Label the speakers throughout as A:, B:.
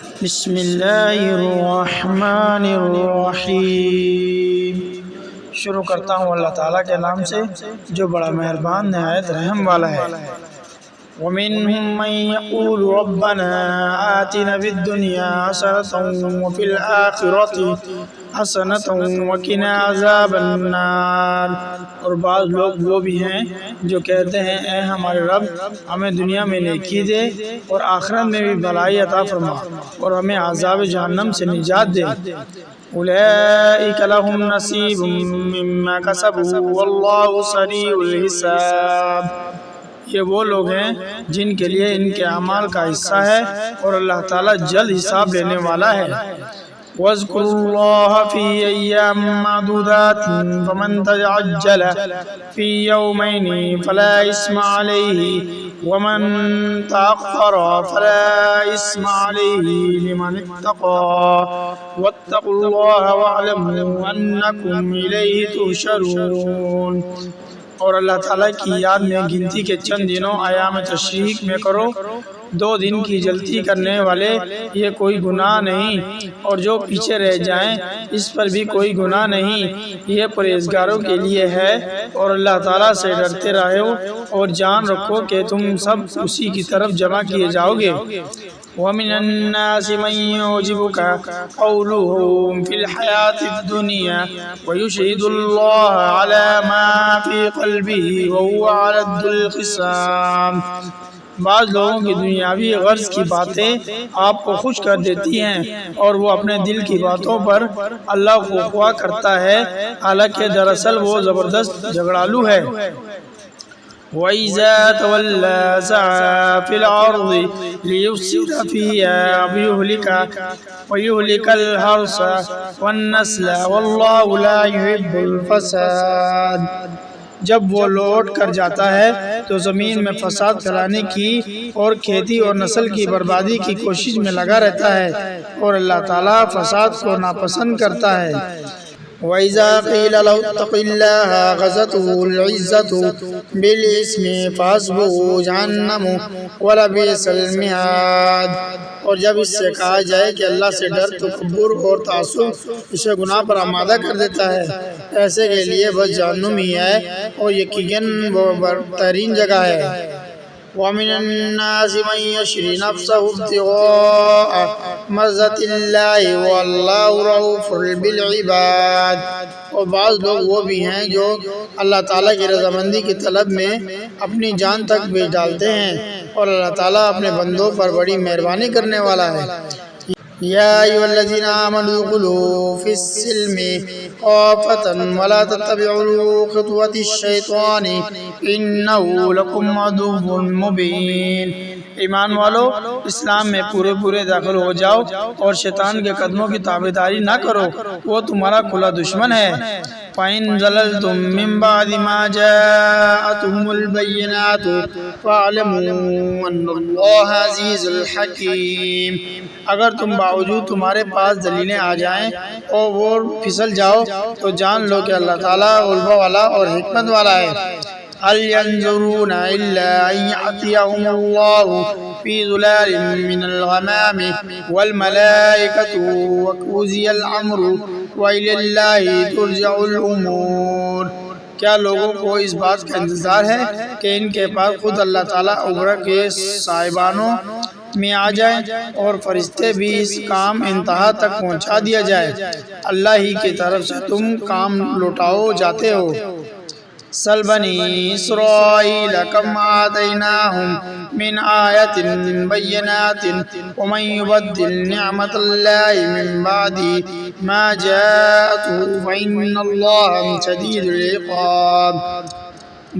A: بسم اللہ الرحمن الرحیم۔ شروع کرتا ہوں اللہ تعالیٰ کے نام سے جو بڑا مہربان نہایت رحم والا ہے۔ وَمِنْهُمْ مَنْ يَقُولُ رَبَّنَا آتِنَا فِي الدُّنْيَا حَسَنَةً وَفِي الْآخِرَةِ حَسَنَةً وَقِنَا عَذَابَ النَّارِ۔ اور بعض لوگ وہ بھی ہیں جو کہتے ہیں اے ہمارے رب ہمیں دنیا میں نیکی دے اور آخرت میں بھی بھلائی عطا فرما اور ہمیں عذاب جہنم سے نجات دے۔ اولئک لهم نصیب مما کسبوا واللہ سریع الحساب۔ یہ وہ لوگ ہیں جن کے لیے ان کے اعمال کا حصہ ہے اور اللہ تعالیٰ جلد حساب لینے والا ہے۔ وَاذْكُرُوا اللَّهَ فِي أَيَّامٍ مَّعْدُودَاتٍ فَمَن تَعَجَّلَ فِي يَوْمَيْنِ فَلَا إِثْمَ عَلَيْهِ وَمَن تَأَخَّرَ فَلَا إِثْمَ عَلَيْهِ لِمَنِ اتَّقَىٰ وَاتَّقُوا اللَّهَ وَاعْلَمُوا أَنَّكُمْ إِلَيْهِ تُحْشَرُونَ۔ اور اللہ تعالیٰ کی یاد میں گنتی کے چند دنوں ایام تشریق میں کرو، 2 دن کی جلتی کرنے والے یہ کوئی گناہ نہیں، اور جو پیچھے رہ جائیں اس پر بھی کوئی گناہ نہیں، یہ پرہیزگاروں کے لیے ہے۔ اور اللہ تعالیٰ سے ڈرتے رہو اور جان رکھو کہ تم سب اسی کی طرف جمع کیے جاؤ گے۔ وَمِنَ النَّاسِ مَن يُعْجِبُكَ قَوْلُهُ فِي الْحَيَاةِ الدُّنْيَا وَيُشْهِدُ اللَّهَ عَلَى مَا فِي قَلْبِهِ وَهُوَ أَلَدُّ الْخِصَامِ۔ بعض لوگوں کی دنیاوی غرض کی باتیں آپ کو خوش کر دیتی ہیں اور وہ اپنے دل کی باتوں پر اللہ کو خواہ کرتا ہے، حالانکہ دراصل وہ زبردست جھگڑالو ہے۔ وَإِذَا تَوَلَّى سَعَىٰ فِي الْأَرْضِ لِيُفْسِدَ فِيهَا وَيُهْلِكَ الْحَرْثَ وَالنَّسْلَ وَاللَّهُ لَا يُحِبُّ الْفَسَادَ۔ جب وہ لوٹ کر جاتا ہے تو زمین میں فساد پھیلانے کی اور کھیتی اور نسل کی بربادی کی کوشش میں لگا رہتا ہے، اور اللہ تعالیٰ فساد کو ناپسند کرتا ہے۔ وَإِذَا قِيلَ لَهُ اتَّقِ اللَّهَ أَخَذَتْهُ الْعِزَّةُ بِالْإِثْمِ فَحَسْبُهُ جَهَنَّمُ وَلَبِئْسَ الْمِہَادُ۔ اور جب اس سے کہا جائے کہ اللہ سے ڈر، تو تکبر اور تعصب اسے گناہ پر آمادہ کر دیتا ہے، ایسے کے لیے بس جہنم ہی ہے اور یقیناً وہ بدترین جگہ ہے۔ وَمِنَ النَّاسِ مَن يَشْرِي نَفْسَهُ ابْتِغَاءَ مَرْضَاتِ اللَّهِ وَاللَّهُ رَءُوفٌ بِالْعِبَادِ۔ اور بعض لوگ وہ بھی ہیں جو اللہ تعالیٰ کی رضامندی کی طلب میں اپنی جان تک بیچ ڈالتے ہیں، اور اللہ تعالیٰ اپنے بندوں پر بڑی مہربانی کرنے والا ہے۔ یا ایھا الذین آمنوا ادخلوا فی السلم کافۃ ولا تتبعوا خطوات الشیطان انہ لکم عدو مبین۔ ایمان والو، اسلام میں پورے داخل ہو جاؤ اور شیطان کے قدموں کی تابعداری نہ کرو، وہ تمہارا کھلا دشمن ہے۔ فَإِن زَلَلْتُم مِّن بَعْدِ مَا جَاءَتْكُمُ الْبَيِّنَاتُ فَاعْلَمُوا أَنَّ اللَّهَ عَزِيزٌ حَكِيمٌ۔ اگر تم باوجود تمہارے پاس دلیلیں آ جائیں اور وہ پھسل جاؤ تو جان لو کہ اللہ تعالیٰ غلبہ والا اور حکمت والا ہے۔ هل ينظرون إلا أن يأتيهم الله في ظلال من الغمام والملائكة وقضي الأمر وإلى الله ترجع الأمور۔ کیا لوگوں کو اس بات کا انتظار ہے کہ ان کے پاس خود اللہ تعالیٰ ابر کے صاحبانوں میں آ جائیں اور فرشتے بھی اس کام انتہا تک پہنچا دیا جائے؟ اللہ ہی کی طرف سے تم کام لوٹاؤ جاتے ہو۔ سل بنی اسرائیل کم آتیناہم من آیت بینات ومن یبدل نعمت اللہ من بعد ما جاءته فإن اللہ شدید العقاب۔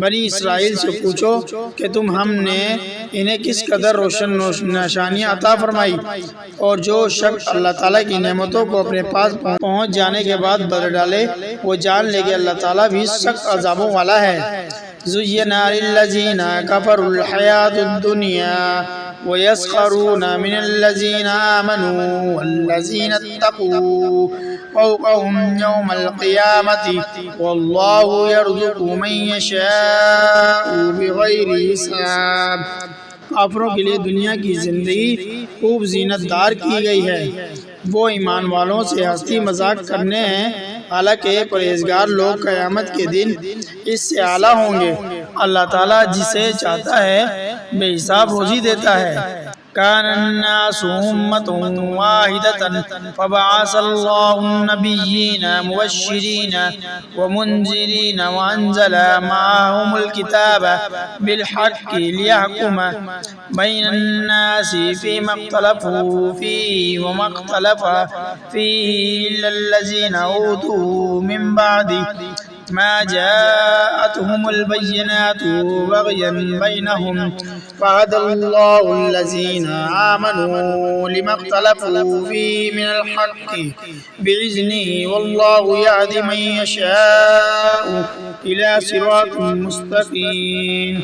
A: بنی اسرائیل سے پوچھو کہ ہم نے انہیں کس قدر روشن نشانیاں عطا فرمائی، اور جو شخص اللہ تعالیٰ کی نعمتوں کو اپنے پاس پہنچ جانے کے بعد بدل ڈالے وہ جان لے کہ اللہ تعالیٰ بھی سخت عذابوں والا ہے۔ زُيِّنَ لِلَّذِينَ كَفَرُوا الْحَيَاةُ الدُّنْيَا وَيَسْخَرُونَ مِنَ الَّذِينَ آمَنُوا وَالَّذِينَ اتَّقُوا فَوْقَهُمْ يَوْمَ الْقِيَامَةِ وَاللَّهُ يَرْزُقُ مَن يَشَاءُ بِغَيْرِ حِسَابٍ۔ کافروں کے لیے دنیا کی زندگی خوب زینت دار کی گئی ہے۔ وہ ایمان والوں سے ہنسی مذاق کرنے ہیں، حالانکہ پرہیزگار لوگ قیامت کے دن اس سے اعلیٰ ہوں گے۔ اللہ تعالیٰ جسے چاہتا ہے بے حساب روزی دیتا ہے۔ كان الناس أمة واحدة فبعث الله النبيين مبشرين ومنذرين وأنزل معهم الكتاب بالحق ليحكم بين الناس فيما اختلفوا فيه وما اختلف فيه إلا الذين أوتوا من بعد ما جاءتهم البينات بغيا بينهم فهدى الله الذين آمنوا لما اختلفوا فيه من الحق بإذنه والله يهدي من يشاء إلى صراط مستقيم۔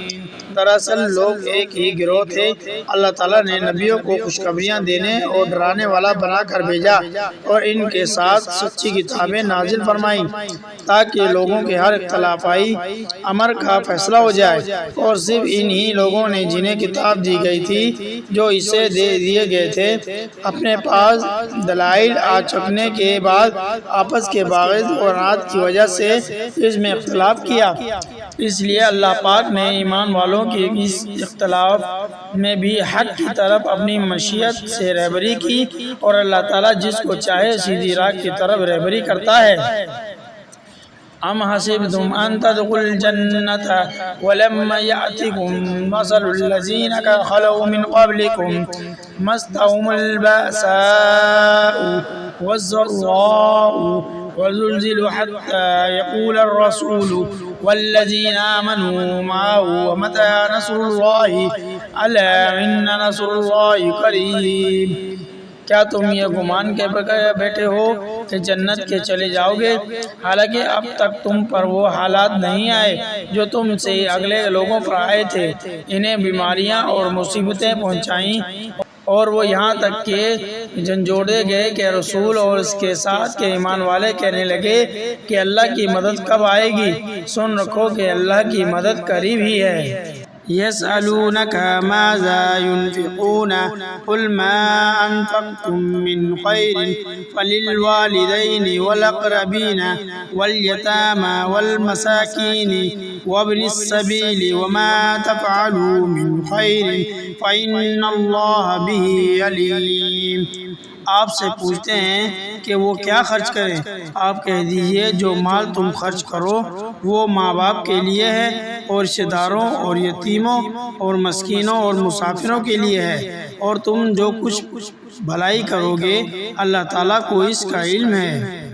A: دراصل لوگ ایک ہی گروہ تھے۔ اللہ تعالیٰ نے نبیوں کو خوشخبریاں دینے اور ڈرانے والا بنا کر بھیجا اور ان کے ساتھ سچی کتابیں نازل فرمائیں تاکہ لوگوں کے ہر اختلافی امر کا فیصلہ ہو جائے، اور صرف انہی لوگوں نے جنہیں کتاب دی گئی تھی جو اسے دے دیے گئے تھے اپنے پاس دلائل آ چکنے کے بعد آپس کے باعث اور عناد کی وجہ سے اس میں اختلاف کیا۔ اس لیے اللہ پاک نے ایمان والوں کی اس اختلاف میں بھی حق کی طرف اپنی مشیت سے رہبری کی، اور اللہ تعالیٰ جس کو چاہے سیدھی راہ کی طرف رہبری کرتا ہے۔ ام حسبتم ان تدخلوا الجنة ولما يأتكم مثل الذين خلوا من قبلكم مستهم البأساء والضراء وزلزلوا حتى يقول الرسول والذين آمنوا معه ومتى نصر الله ألا إن نصر الله قريب۔ کیا تم یہ گمان کے بیٹھے ہو کہ جنت کے چلے جاؤ گے، حالانکہ اب تک تم پر وہ حالات نہیں آئے جو تم سے اگلے لوگوں پر آئے تھے؟ انہیں بیماریاں اور مصیبتیں پہنچائیں اور وہ یہاں تک کہ جھنجھوڑے گئے کہ رسول اور اس کے ساتھ کے ایمان والے کہنے لگے کہ اللہ کی مدد کب آئے گی؟ سن رکھو کہ اللہ کی مدد قریب ہی ہے۔ يسألونك ماذا ينفقون قل ما أنفقتم من خير فللوالدين والأقربين واليتامى والمساكين وابن السبيل وما تفعلوا من خير فإن الله به عليم۔ آپ سے پوچھتے ہیں کہ وہ کیا خرچ کریں؟ آپ کہہ دیجئے جو مال تم خرچ کرو وہ ماں باپ کے لیے ہے اور رشتہ داروں اور یتیموں اور مسکینوں اور مسافروں کے لیے ہے، اور تم جو کچھ بھلائی کرو گے اللہ تعالیٰ کو اس کا علم ہے۔